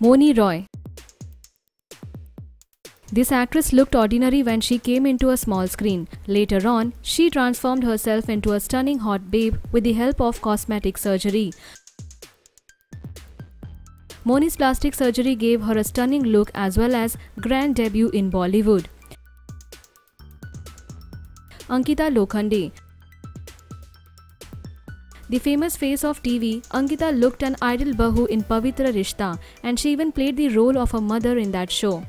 Moni Roy. This actress looked ordinary when she came into a small screen. Later on, she transformed herself into a stunning hot babe with the help of cosmetic surgery. Moni's plastic surgery gave her a stunning look as well as grand debut in Bollywood. Ankita Lokhande. The famous face of TV, Ankita looked an ideal bahu in Pavitra Rishta, and she even played the role of a mother in that show.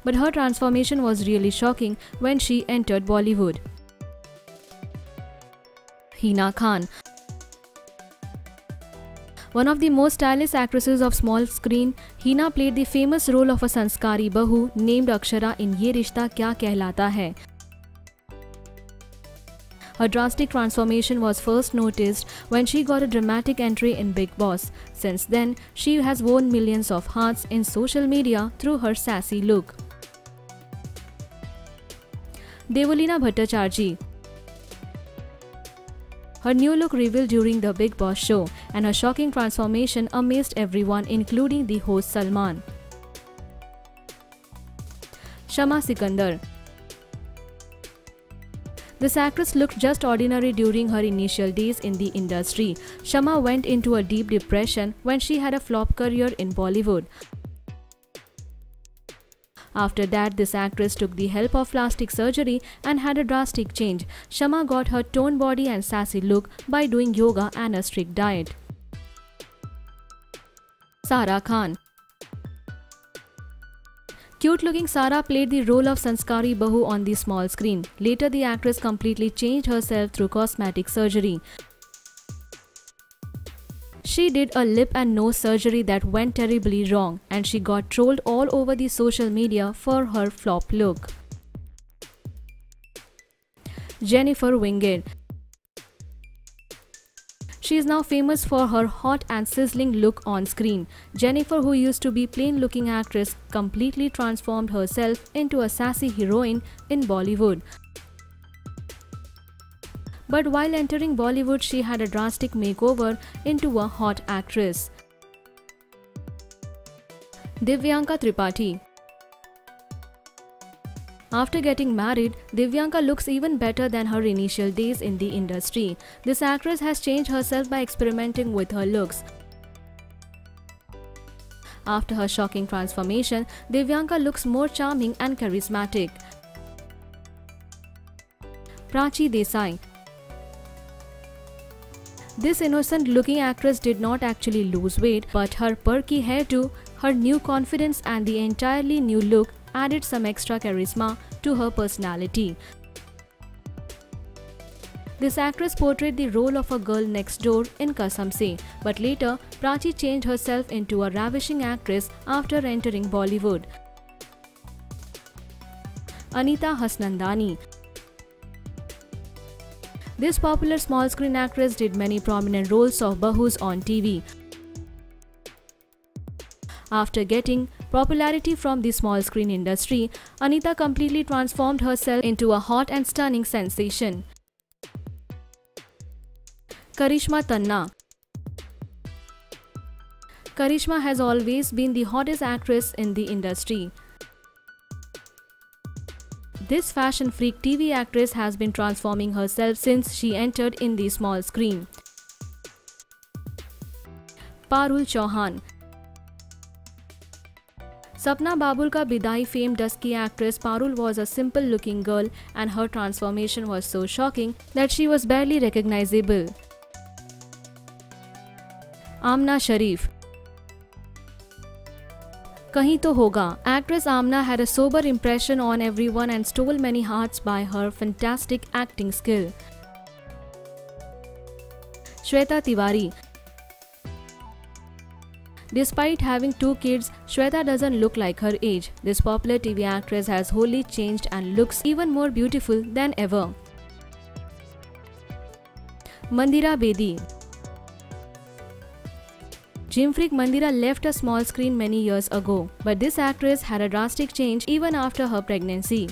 But her transformation was really shocking when she entered Bollywood. Hina Khan. One of the most stylish actresses of small screen, Hina played the famous role of a sanskari bahu named Akshara in Ye Rishta Kya Kehlata Hai. Her drastic transformation was first noticed when she got a dramatic entry in Bigg Boss. Since then, she has won millions of hearts in social media through her sassy look. Devolina Bhattacharjee. Her new look revealed during the Bigg Boss show, and her shocking transformation amazed everyone, including the host Salman. Shama Sikandar. This actress looked just ordinary during her initial days in the industry. Shama went into a deep depression when she had a flop career in Bollywood. After that, this actress took the help of plastic surgery and had a drastic change. Shama got her toned body and sassy look by doing yoga and a strict diet. Sara Khan. Cute-looking Sara played the role of Sanskari Bahu on the small screen. Later, the actress completely changed herself through cosmetic surgery. She did a lip and nose surgery that went terribly wrong, and she got trolled all over the social media for her flop look. Jennifer Wingate. She is now famous for her hot and sizzling look on screen. Jennifer, who used to be plain-looking actress, completely transformed herself into a sassy heroine in Bollywood. But while entering Bollywood, she had a drastic makeover into a hot actress. Divyanka Tripathi. After getting married, Divyanka looks even better than her initial days in the industry. This actress has changed herself by experimenting with her looks. After her shocking transformation, Divyanka looks more charming and charismatic. Prachi Desai. This innocent-looking actress did not actually lose weight, but her perky hairdo, her new confidence and the entirely new look added some extra charisma to her personality. This actress portrayed the role of a girl next door in Kasam Se, but later Prachi changed herself into a ravishing actress after entering Bollywood. Anita Hasnandani. This popular small-screen actress did many prominent roles of bahus on TV. After getting popularity from the small-screen industry, Anita completely transformed herself into a hot and stunning sensation. Karishma Tanna. Karishma has always been the hottest actress in the industry. This fashion freak TV actress has been transforming herself since she entered in the small screen. Parul Chauhan. Sapna Babul ka bidai famed dusky actress Parul was a simple-looking girl, and her transformation was so shocking that she was barely recognizable. Amna Sharif. Kahin to hoga. Actress Amna had a sober impression on everyone and stole many hearts by her fantastic acting skill. Shweta Tiwari. Despite having 2 kids, Shweta doesn't look like her age. This popular TV actress has wholly changed and looks even more beautiful than ever. Mandira Bedi. Gym freak Mandira left a small screen many years ago, but this actress had a drastic change even after her pregnancy.